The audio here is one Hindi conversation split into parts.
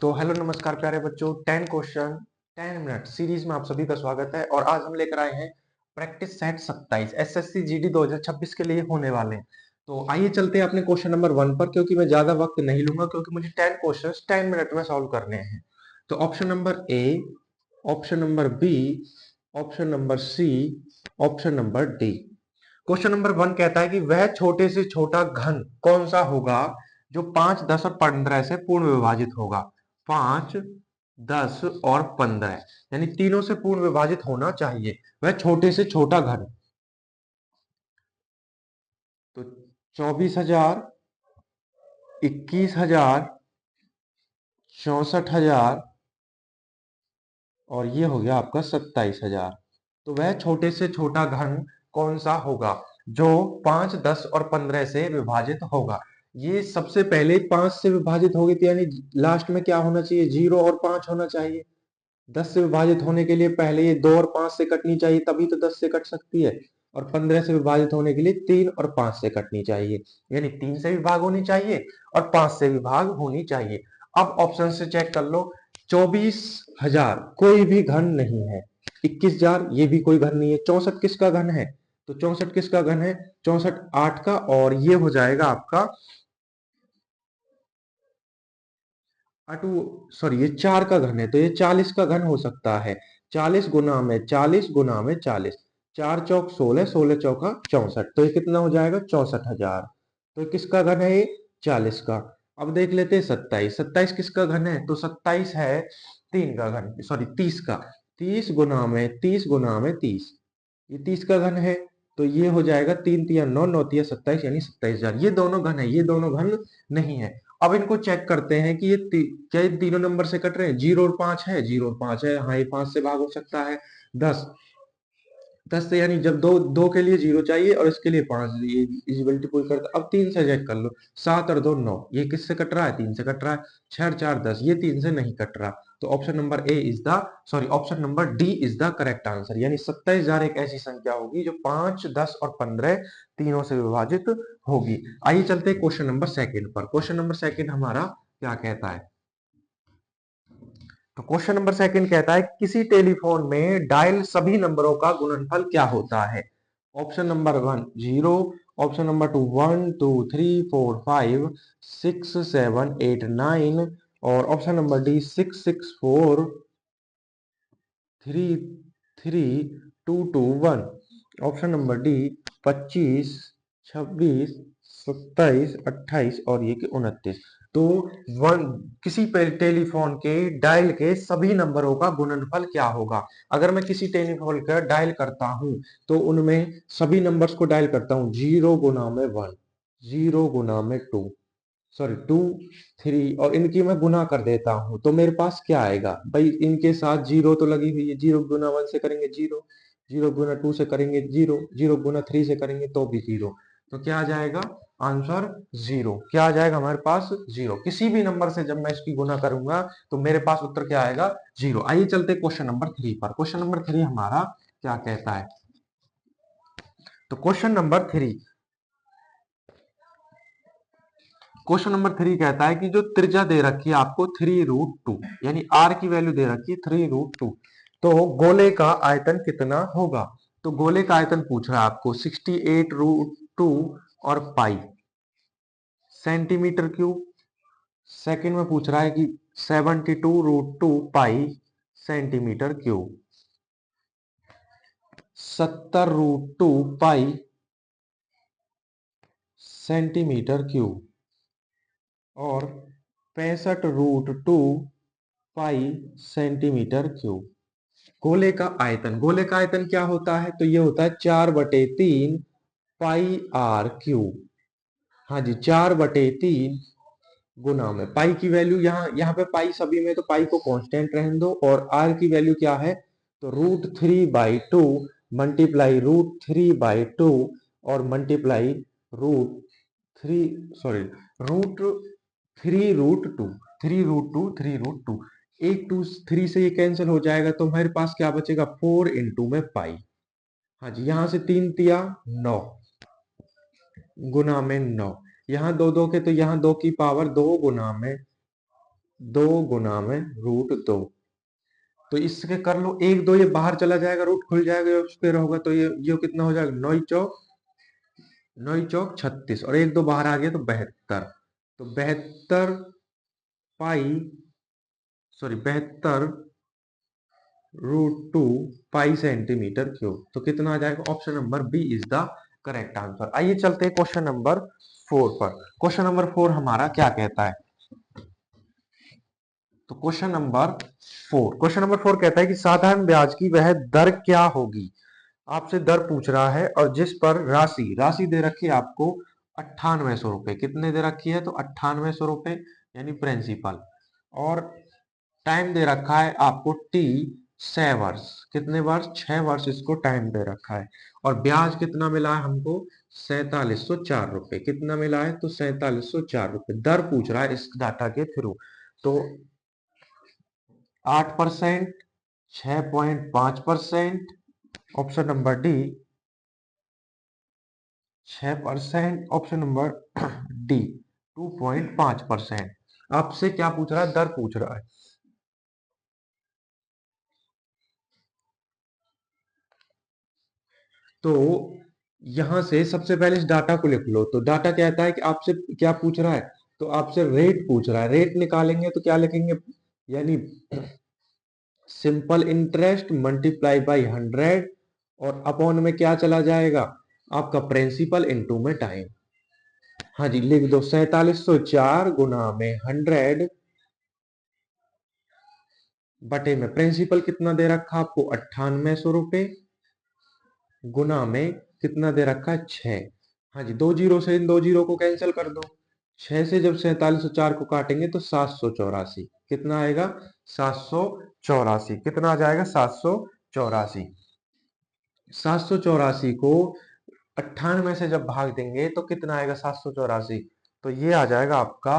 तो हेलो नमस्कार प्यारे बच्चों, 10 क्वेश्चन 10 मिनट सीरीज में आप सभी का स्वागत है। और आज हम लेकर आए हैं प्रैक्टिस सेट 27 एसएससी जीडी 2026 के लिए होने वाले हैं। तो आइए चलते हैं अपने क्वेश्चन नंबर 1 पर, क्योंकि मैं ज्यादा वक्त नहीं लूंगा, क्योंकि मुझे 10 क्वेश्चंस 10 मिनट में सॉल्व करने हैं। तो option number A, option number B, option number C, option number D. Question number 1 कहता है कि वह छोटे से छोटा घन कौन सा होगा जो 5, 10 और 15 से पूर्ण विभाजित होगा। 5, 10 और 15 यानी तीनों से पूर्ण विभाजित होना चाहिए वह छोटे से छोटा घन। तो 24,000, 21,000, 64,000 और ये हो गया आपका 27,000। तो वह छोटे से छोटा घन कौन सा होगा जो 5, 10 और 15 से विभाजित होगा। ये सबसे पहले 5 से विभाजित होगी, तो यानी लास्ट में क्या होना चाहिए, 0 और 5 होना चाहिए। 10 से विभाजित होने के लिए पहले ये 2 और 5 से कटनी चाहिए, तभी तो 10 से कट सकती है। और 15 से विभाजित होने के लिए 3 और 5 से कटनी चाहिए, यानी 3 से विभाग होनी चाहिए और 5 से विभाग होनी चाहिए। अब ऑप्शन से चेक कर लो। 24,000 कोई भी घन नहीं है। 21,000 ये भी कोई घन नहीं है। 64 किसका घन है, तो 64 किसका घन है, 64 8 का, और ये हो जाएगा आपका अटू सॉरी ये 4 का घन है, तो ये 40 का घन हो सकता है। 40 गुना में 40 गुना में 40, 4 चौक 16, 16 चौका 64, तो ये कितना हो जाएगा 64,000। तो ये किसका घन है, ये 40 का। अब देख लेते हैं 27, 27 किसका घन है, तो 27 है 3 का घन, सॉरी 30 का। 30 गुना में 30 गुना में 30, ये 30 का घन है। तो ये हो जाएगा 3 तिया 9, 9 तिया 27 यानी 27,000। ये दोनों घन है, ये दोनों घन नहीं है। अब इनको चेक करते हैं कि ये क्या ये तीनों नंबर से कट रहे हैं। 0 और 5 है, 0 और 5 है, हाँ ये 5 से भाग हो सकता है। 10, 10 से यानी जब दो दो के लिए 0 चाहिए और इसके लिए 5, ये इजिबिलिटी पूरी करता। अब 3 से चेक कर लो, 7 और 2 9, ये किससे कट रहा है, 3 से कट रहा है। 6 और 4 10, ये 3 से नहीं कट रहा। तो option number A is the sorry option number D is the correct answer, यानी 27,000 एक ऐसी संख्या होगी जो 5, 10 और 15 तीनों से विभाजित होगी। आइए चलते हैं क्वेश्चन नंबर सेकंड पर। क्वेश्चन नंबर सेकंड हमारा क्या कहता है, तो क्वेश्चन नंबर सेकंड कहता है किसी टेलीफोन में डायल सभी नंबरों का गुणनफल क्या होता है। ऑप्शन नंबर 1 0, ऑप्शन नंबर 2 1 2 3 4 5 6 7 8 9 और option number D 6 6 4 3 3 2 2 1। Option number D 25 26 27 28 और ये कि 29। तो वन किसी टेलीफोन के डायल के सभी नंबरों का गुणनफल क्या होगा। अगर मैं किसी टेलीफोन का डायल करता हूं तो उनमें सभी नंबर्स को डायल करता हूं, 0 गुना में 1, 0 गुना में 2, सॉरी 2 3 और इनकी मैं गुना कर देता हूं, तो मेरे पास क्या आएगा भाई, इनके साथ 0 तो लगी हुई है, 0 गुना 1 से करेंगे 0, 0 गुना 2 से करेंगे 0, 0 गुना 3 से करेंगे तो भी 0। तो क्या आ जाएगा आंसर 0, क्या आ जाएगा हमारे पास 0। किसी भी नंबर से जब मैं इसकी गुना करूंगा तो मेरे पास उत्तर क्या आएगा 0। आइए चलते क्वेश्चन नंबर 3 पर। क्वेश्चन नंबर 3 हमारा क्या कहता है, तो क्वेश्चन नंबर 3 कहता है कि जो त्रिज्या दे रखी है आपको 3√2, यानी आर की वैल्यू दे रखी है 3√2, तो गोले का आयतन कितना होगा। तो गोले का आयतन पूछ रहा है आपको 68√2 और पाई सेंटीमीटर क्यूब। सेकंड में पूछ रहा है कि 72√2 पाई सेंटीमीटर क्यूब, 70√2 पाई सेंटीमीटर क्यूब और 65√2 पाई सेंटीमीटर क्यूब। गोले का आयतन क्या होता है, तो ये होता है 4/3 पाई आर क्यूब। हाँ जी, 4/3 गुना में पाई की वैल्यू यहाँ यहाँ पे पाई सभी में, तो पाई को कांस्टेंट रहने दो, और आर की वैल्यू क्या है, तो √3/2 मल्टीप्लाई √3/2 और multiply root three sorry root 3√2, 3√2 3√2, एक 2 3 से ये कैंसिल हो जाएगा, तो हमारे पास क्या बचेगा 4 इंटू में पाई। हाँ जी, यहां से 3 तिया 9 गुना में 9, यहाँ दो दो के तो यहाँ 2 की पावर 2 गुना में 2 गुना में √2। तो इसके कर लो, 1 2 ये बाहर चला जाएगा, रूट खुल जाएगा, ये स्क्वायर होगा, तो ये कितना हो जाएगा, 9 चौक 36, और 1 2 बाहर आ गया तो 72। तो 72 पाई सेंटीमीटर क्यूब। तो कितना आ जाएगा, option number B is the correct answer. आइए चलते हैं क्वेश्चन नंबर 4 पर। क्वेश्चन नंबर 4 हमारा क्या कहता है, तो क्वेश्चन नंबर 4 कहता है कि साधारण ब्याज की वह दर क्या होगी। आपसे दर पूछ रहा है और जिस पर राशि राशि दे रखी है आपको 9800 रुपए। कितने दे रखी है, तो 9800 रुपए यानी प्रिंसिपल। और टाइम दे रखा है आपको टी 6 वर्ष। कितने वर्ष, 6 वर्ष इसको टाइम दे रखा है। और ब्याज कितना मिला है हमको, 4704 रुपए। कितना मिला है, तो 4704 रुपए दर पूछ रहा है इस डाटा के थ्रू। तो 8%, 6.5%, option number D 6%, option number D 2.5%। आपसे क्या पूछ रहा है, दर पूछ रहा है। तो यहां से सबसे पहले इस डाटा को लिख लो। तो डाटा कहता है कि आपसे क्या पूछ रहा है, तो आपसे रेट पूछ रहा है। रेट निकालेंगे तो क्या लिखेंगे, यानी सिंपल इंटरेस्ट मल्टीप्लाई बाई 100, और अपॉन में क्या चला जाएगा, आपका प्रिंसिपल इनटू में टाइम। हाँ जी, लिख दो 4704 गुना में 100 बटे में प्रिंसिपल कितना दे रखा आपको 9800 रुपए, गुना में कितना दे रखा है 6। हाँ जी, 2 जीरो से इन 2 जीरो को कैंसिल कर दो। 6 से जब 4704 को काटेंगे तो 784। कितना आएगा, 784। कितना आ जाएगा, 784। 784 को 98 से जब भाग देंगे तो कितना आएगा, 784। तो ये आ जाएगा आपका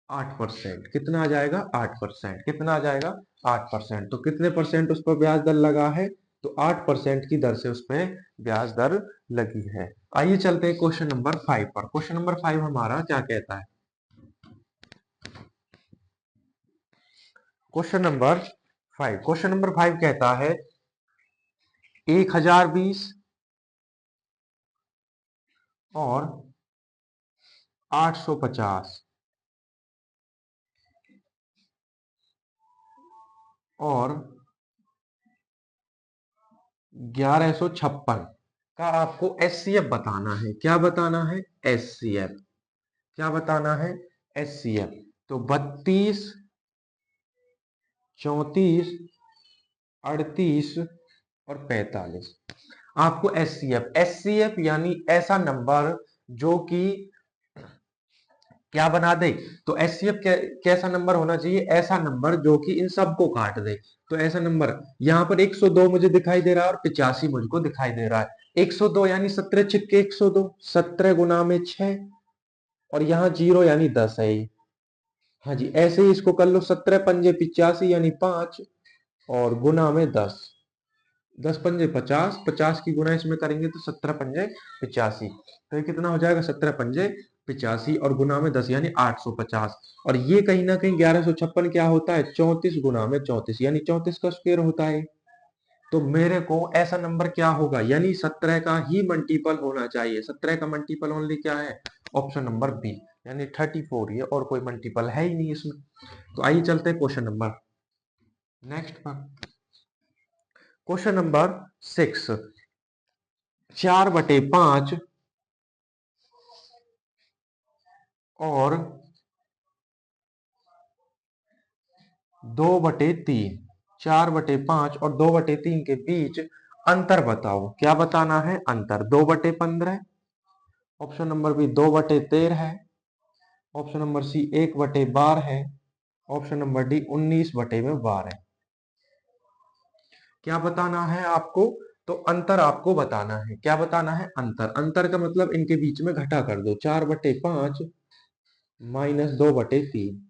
8%। कितना आ जाएगा, 8%। कितना आ जाएगा, 8%। तो कितने परसेंट उस पर ब्याज दर लगा है, तो 8% की दर से उस पर ब्याज दर लगी है। आइए चलते हैं क्वेश्चन नंबर 5 पर। क्वेश्चन नंबर 5 हमारा क्या कहता है, क्वेश्चन नंबर 5 कहता है 1020 और 850 और 1156 का आपको एचसीएफ बताना है। क्या बताना है, एचसीएफ। क्या बताना है, एचसीएफ। तो 32, 34, 38 और 45 आपको एचसीएफ। एचसीएफ यानी ऐसा नंबर जो कि क्या बना दे, तो एचसीएफ कैसा नंबर होना चाहिए, ऐसा नंबर जो कि इन सबको काट दे। तो ऐसा नंबर यहां पर 102 मुझे दिखाई दे रहा है और 85 मुझको दिखाई दे रहा है। 102 यानी 17 छिक्के 102, 17 गुना में 6, और यहाँ 0 यानी 10 है ये। हाँ जी, ऐसे ही इसको कर लो, 17 पंजे 85 यानी 5, और गुना में 10, 10 पंजे 50, 50 की गुना इसमें करेंगे तो 17 पंजे 85। तो ये कितना हो जाएगा, 17 पंजे 85 और गुना में 10 यानी 850। और ये कहीं ना कहीं 1156 क्या होता है, 34 गुना में 34 यानी 34 का स्क्वायर होता है। तो मेरे को ऐसा नंबर क्या होगा, यानी 17 का ही मल्टीपल होना चाहिए। 17 का मल्टीपल ओनली क्या है, ऑप्शन नंबर बी यानी 34 ही है, और कोई मल्टीपल है ही नहीं इसमें। तो आइए चलते हैं क्वेश्चन नंबर नेक्स्ट पर। क्वेश्चन नंबर 6, 4/5 और 2/3, 4/5 और 2/3 के बीच अंतर बताओ। क्या बताना है, अंतर। 2/15, ऑप्शन नंबर बी 2/13 है, ऑप्शन नंबर सी 1/12 है, ऑप्शन नंबर डी 19/12 है। क्या बताना है आपको, तो अंतर आपको बताना है। क्या बताना है, अंतर। अंतर का मतलब इनके बीच में घटा कर दो, 4/5 माइनस 2/3।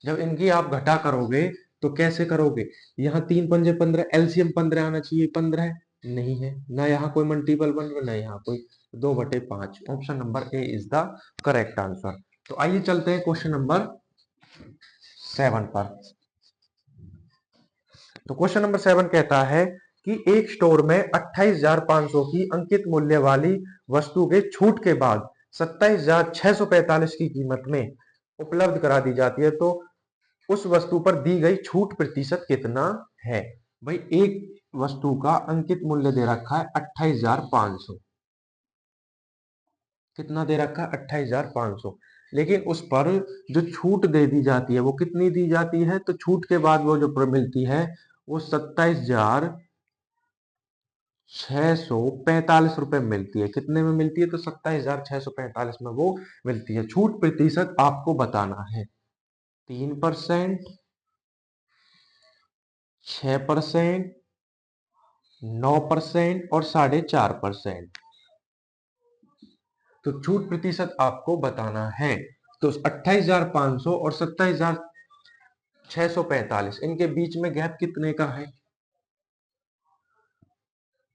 जब इनकी आप घटा करोगे तो कैसे करोगे, यहाँ 3 पंजे 15, एलसीएम 15 आना चाहिए, 15 नहीं है ना, यहाँ कोई मल्टीपल बन रहा, ना यहाँ कोई। 2/5, option number A is the correct answer. तो आइए चलते हैं क्वेश्चन नंबर 7 पर। तो क्वेश्चन नंबर 7 कहता है कि एक स्टोर में 28,500 की अंकित मूल्य वाली वस्तु के छूट के बाद 27,645 की कीमत में उपलब्ध करा दी जाती है, तो उस वस्तु पर दी गई छूट प्रतिशत कितना है? भाई एक वस्तु का अंकित मूल्य दे रखा है 28,500, कितना दे रखा है 28,500, लेकिन उस पर जो छूट दे दी जाती है वो कितनी दी जाती है? तो छूट के बाद वो जो मिलती है वो 27,645 रुपए मिलती है। कितने में मिलती है? तो 27,645 में वो मिलती है। छूट प्रतिशत आपको बताना है, 3%, 6%, 9% और 4.5%। तो छूट प्रतिशत आपको बताना है। तो 28,500 और 27,645 इनके बीच में गैप कितने का है?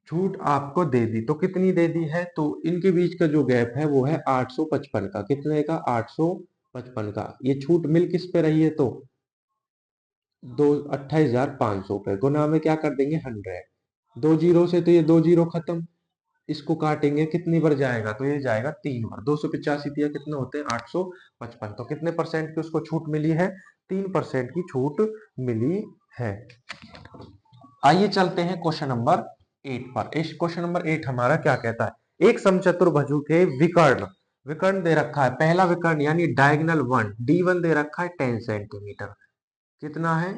छूट आपको दे दी तो कितनी दे दी है? तो इनके बीच का जो गैप है वो है 855 का। कितने का? 855 का। ये छूट मिल किस पे रही है? तो 28,500 पे। गुना में क्या कर देंगे? 100। 2 जीरो से तो ये 2 जीरो खत्म, इसको काटेंगे कितनी बार जाएगा? तो ये जाएगा 3 बार। 285 दिया कितने होते हैं? 855। तो कितने परसेंट की उसको छूट मिली है? 3% की छूट मिली है। आइए चलते हैं क्वेश्चन नंबर 8 पर। इस क्वेश्चन नंबर 8 हमारा क्या कहता है? एक समचतुर्भुज के विकर्ण, विकर्ण दे रखा है। पहला विकर्ण यानी डायगोनल 1 D1 दे रखा है 10 सेंटीमीटर। कितना है?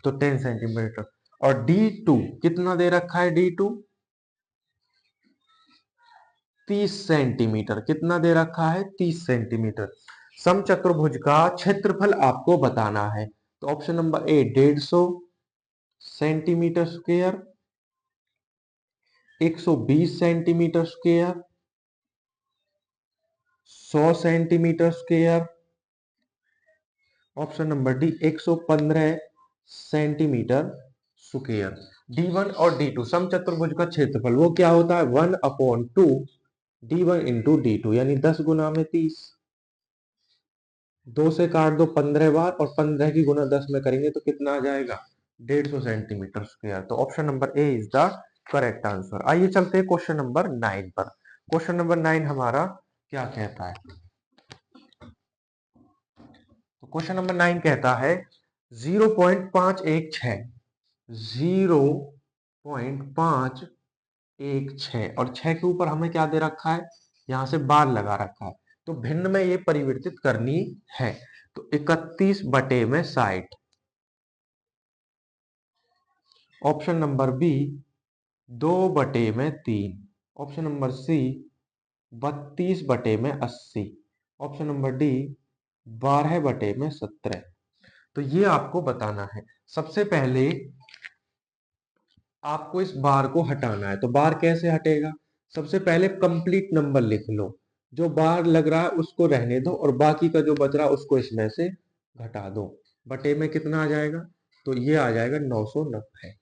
तो 10 सेंटीमीटर। और D2 कितना दे रखा है? D2 30 centimetre. कितना दे रखा है? 30 सेंटीमीटर। समचतुर्भुज का क्षेत्रफल आपको बताना है। तो ऑप्शन नंबर ए 150 centimetre square, 120 centimetre square, 100 centimetre square, option number D 115 centimetre square. D1 और D2 समचतुर्भुज का क्षेत्रफल वो क्या होता है? 1/2 D1 इंटू D2 यानी 10 गुना में 30। 2 से काट दो 15 बार और 15 की गुना 10 में करेंगे तो कितना आ जाएगा? 150 सेंटीमीटर स्क्वायर। तो option number A is the correct answer. आइए चलते हैं क्वेश्चन नंबर 9 पर। क्वेश्चन नंबर 9 हमारा क्या कहता है? तो क्वेश्चन नंबर 9 कहता है 0.516, 0.516 और 6 के ऊपर हमें क्या दे रखा है? यहां से बार लगा रखा है, तो भिन्न में ये परिवर्तित करनी है। तो 31/60। Option number B 2/3। Option number C 32/80। Option number D 12/17। तो ये आपको बताना है। सबसे पहले आपको इस बार को हटाना है। तो बार कैसे हटेगा? सबसे पहले कंप्लीट नंबर लिख लो, जो बार लग रहा है उसको रहने दो और बाकी का जो बच रहा है उसको इसमें से घटा दो। बटे में कितना आ जाएगा? तो ये आ जाएगा 990।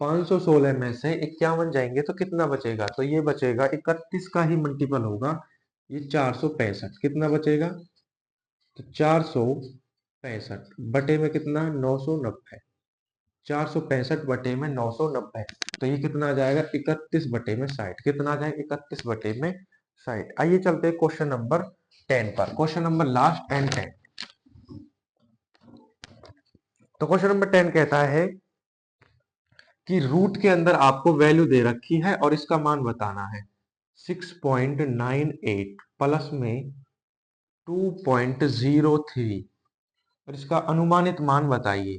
516 में से 51 जाएंगे तो कितना बचेगा? तो ये बचेगा 31 का ही मल्टीपल होगा, ये 465। कितना बचेगा? तो 465 बटे में कितना? 990। 465/990। तो ये कितना आ जाएगा? 31/60। कितना आ जाएगा? 31/60। आइए चलते हैं क्वेश्चन नंबर 10 पर। Question number last and 10। तो क्वेश्चन नंबर 10 कहता है कि रूट के अंदर आपको वैल्यू दे रखी है और इसका मान बताना है। 6.98 प्लस में 2.03 और इसका अनुमानित मान बताइए।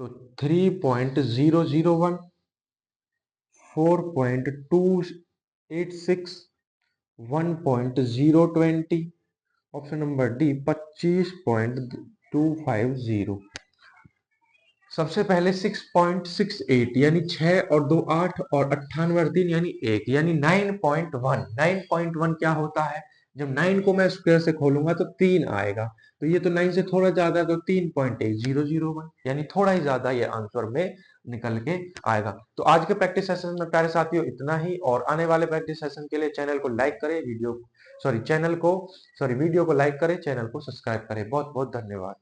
तो 3.001, 4.286, 1.020। Option number D 25.250। सबसे पहले 6.68 यानी 6 और 2 8 और 98 और 3 यानी 1 यानी 9.1। 9.1 क्या होता है? जब 9 को मैं स्क्वायर से खोलूंगा तो 3 आएगा। तो ये तो 9 से थोड़ा ज्यादा, तो 3.1001 यानी थोड़ा ही ज्यादा ये आंसर में निकल के आएगा। तो आज के प्रैक्टिस सेशन में प्यारे साथियों इतना ही, और आने वाले प्रैक्टिस सेशन के लिए चैनल को लाइक करें, वीडियो को लाइक करें, चैनल को सब्सक्राइब करें। बहुत बहुत धन्यवाद।